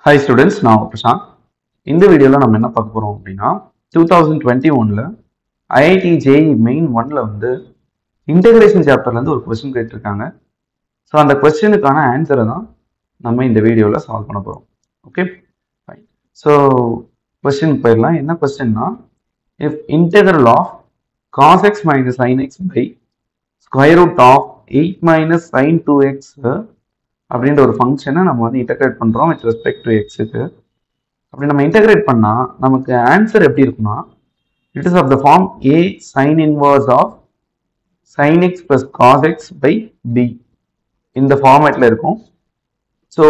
Hi students, நான் பிரசாந்த். இந்த வீடியோல நம்ம என்ன பார்க்க போறோம் அப்படின்னா 2021ல IIT JEE மெயின் 1ல வந்து இன்டகிரேஷன் சாப்டர்ல இருந்து ஒரு क्वेश्चन கேட்டிருக்காங்க. ஸோ அந்த क्वेश्चனுக்கான ஆன்சரை தான் நம்ம இந்த வீடியோல சால்வ் பண்ண போறோம். Okay fine. ஸோ क्वेश्चन போயிடலாம். என்ன क्वेश्चनனா if integral of cos x minus sin x by square root of 8 minus sin 2x அப்படின்ற ஒரு ஃபங்க்ஷனை நம்ம வந்து இன்டகிரேட் பண்ணுறோம் வித் ரெஸ்பெக்ட் டு எக்ஸுக்கு. அப்படி நம்ம இன்டகிரேட் பண்ணால் நமக்கு ஆன்சர் எப்படி இருக்குன்னா it is of the form a sin inverse of sin x plus cos x by b இந்த ஃபார்மேட்டில் இருக்கும். ஸோ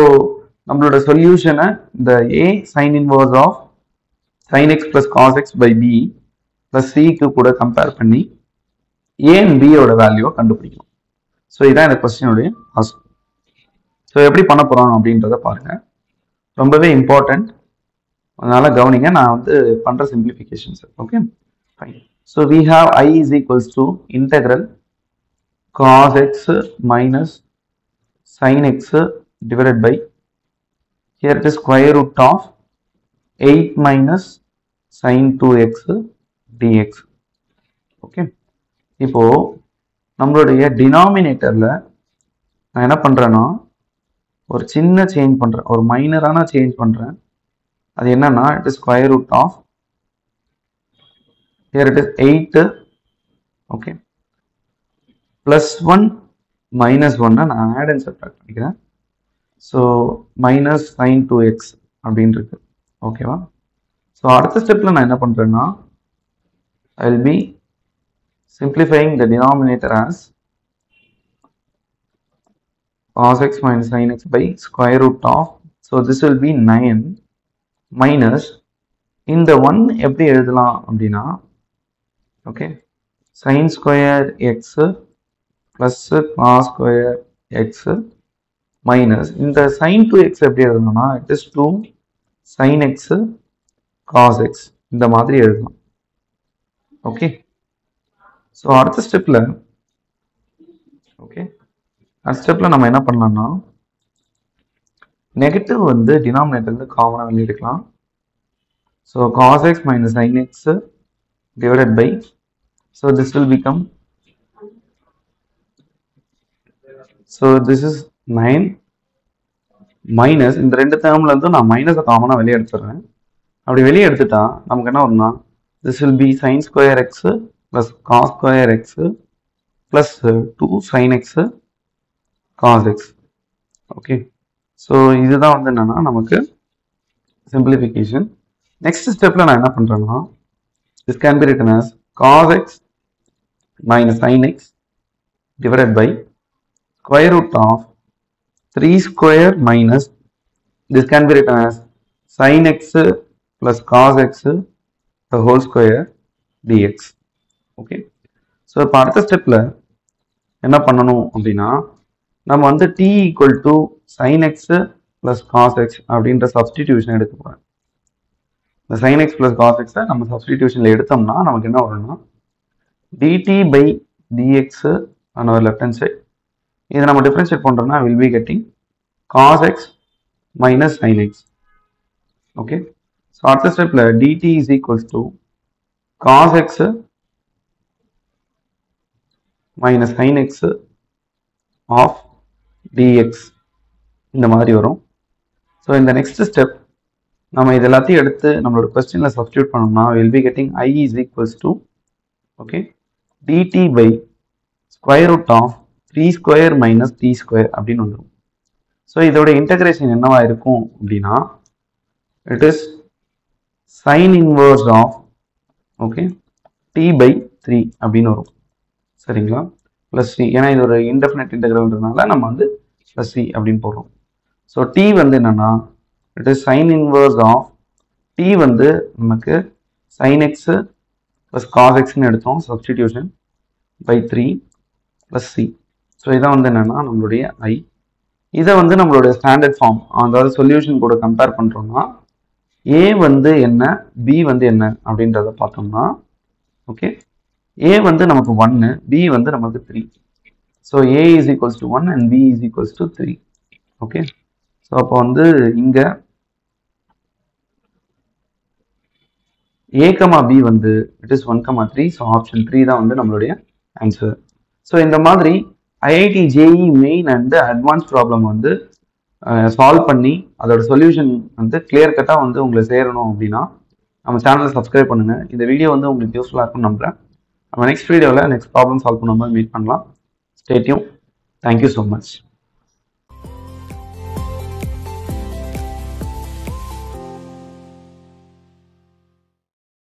நம்மளோட சொல்யூஷனை இந்த a sin inverse of sin x plus cos x by b plus cக்கு கூட கம்பேர் பண்ணி a and b யோட வேல்யூவை கண்டுபிடிக்கணும். ஸோ இதான் இந்த கொஸ்டினுடைய ஃபர்ஸ்ட். ஸோ எப்படி பண்ண போகிறோம் அப்படின்றத பாருங்க, ரொம்பவே இம்பார்ட்டன்ட், அதனால கவனிங்க. நான் வந்து பண்ணுற simplifications. Okay fine. So we have I is equals to integral cos x minus sin x divided by, here it is square root of 8 minus sin 2x dx. Okay, இப்போ நம்மளுடைய டினாமினேட்டரில் நான் என்ன பண்ணுறேன்னா ஒரு சின்ன சேஞ்ச் பண்ணுறேன், ஒரு மைனரான சேஞ்ச் பண்ணுறேன். அது என்னன்னா it is square root of, here it is 8, okay, plus 1 minus 1 நான் ஆட் அண்ட் சப்ட்ராக்ட் பண்ணிக்கிறேன். ஸோ மைனஸ் sin 2x அப்படின்னு இருக்கு. ஓகேவா? ஸோ அடுத்த ஸ்டெப்பில் நான் என்ன பண்ணுறேன்னா I will be simplifying the denominator as cos x minus sin x by square root of, so this will be 9 minus இந்த 1 எப்படி எழுதலாம் அப்படின்னா okay sin square x plus cos square x minus இந்த sin 2x எப்படி எழுதணும்னா it is 2 sin x cos x இந்த மாதிரி எழுதலாம். ஓகே, ஸோ அடுத்த ஸ்டெப்பில் நம்ம என்ன பண்ணலாம்னா நெகட்டிவ் வந்து டினாமினேட்டர்ல காமனாக வெளியே எடுக்கலாம். So cos x minus sin x divided by, so this will become, so this is 9 minus இந்த ரெண்டு டேர்ம்ல இருந்து நான் மைனஸை காமனாக வெளியே எடுத்துடுறேன். அப்படி வெளியே எடுத்துட்டா நமக்கு என்ன வரும்னா this will be sin square x plus cos square x plus 2 sin x cos x. Okay, so இதுதான் வந்து என்னன்னா நமக்கு சிம்பிளிஃபிகேஷன். நெக்ஸ்ட் ஸ்டெப்ல நான் என்ன பண்றேன்னா this can be written as cos x minus sin x divided by square root of 3 square minus, this can be written as sin x plus cos x the whole square dx. Okay, so இப்போ அடுத்த ஸ்டெப்ல என்ன பண்ணணும் அப்படின்னா நம்ம வந்து t equal to sin x plus cos x அப்படின்ற substitution எடுக்க போகிறேன். இந்த sin x plus cos x நம்ம சப்ஸ்டிடியூஷனில் எடுத்தோம்னா நமக்கு என்ன வரும்னா dt by dx on our left hand side. இதை நம்ம டிஃபரன்ஷியேட் பண்ணுறோம்னா will be getting cos x minus sin x. Okay, so அடுத்த ஸ்டெப்பில் dt is equals to cos x minus sin x of dx இந்த மாதிரி வரும். ஸோ இந்த next step நம்ம இது எல்லாத்தையும் எடுத்து நம்மளோட கொஸ்டினில் சப்ஸ்டியூட் பண்ணோம்னா will be getting I is equals to okay dt by square root of 3 square minus t square அப்படின்னு வந்துடும். ஸோ இதோட இன்டகிரேஷன் என்னவா இருக்கும் அப்படின்னா it is sin inverse of okay t by 3 அப்படின்னு வரும். சரிங்களா? ப்ளஸ் சி, ஏன்னா இது ஒரு இன்டெஃபினைட் இன்டெகிரல்ன்றதுனால நம்ம வந்து ப்ளஸ் சி அப்படின்னு போடுறோம். ஸோ டி வந்து என்னன்னா it is sine inverse of T வந்து நமக்கு சைன் எக்ஸ் ப்ளஸ் காஸ் எக்ஸ்ன்னு எடுத்தோம் substitution by 3 plus C. So இதான் வந்து என்னன்னா நம்மளுடைய ஐ. இதை வந்து நம்மளுடைய ஸ்டாண்டர்ட் ஃபார்ம், அதாவது சொல்யூஷன் கூட கம்பேர் பண்ணுறோம்னா ஏ வந்து என்ன பி வந்து என்ன அப்படின்றத பார்த்தோம்னா ஓகே A வந்து நமக்கு 1, B வந்து நமக்கு 3. So A is equals to 1 and B is equals to 3. Okay. So அப்போ வந்து இங்க A, B வந்து இட் இஸ் 1, 3. ஸோ ஆப்ஷன் 3 தான் வந்து நம்மளுடைய ஆன்சர். ஸோ இந்த மாதிரி IIT JE main and advance problem வந்து சால்வ் பண்ணி அதோட சொல்யூஷன் வந்து கிளியர் கட்டாக வந்து உங்களுக்கு சேரணும் அப்படின்னா நம்ம சேனலை சப்ஸ்கிரைப் பண்ணுங்கள். இந்த வீடியோ வந்து உங்களுக்கு யூஸ்ஃபுல்லாக இருக்கும்னு நம்புகிறேன். நம்ம நெக்ஸ்ட் வீடியோவில் நெக்ஸ்ட் ப்ராப்ளம் சால்வ் பண்ணும்போது மீட் பண்ணலாம். Stay tune. Thank you so much.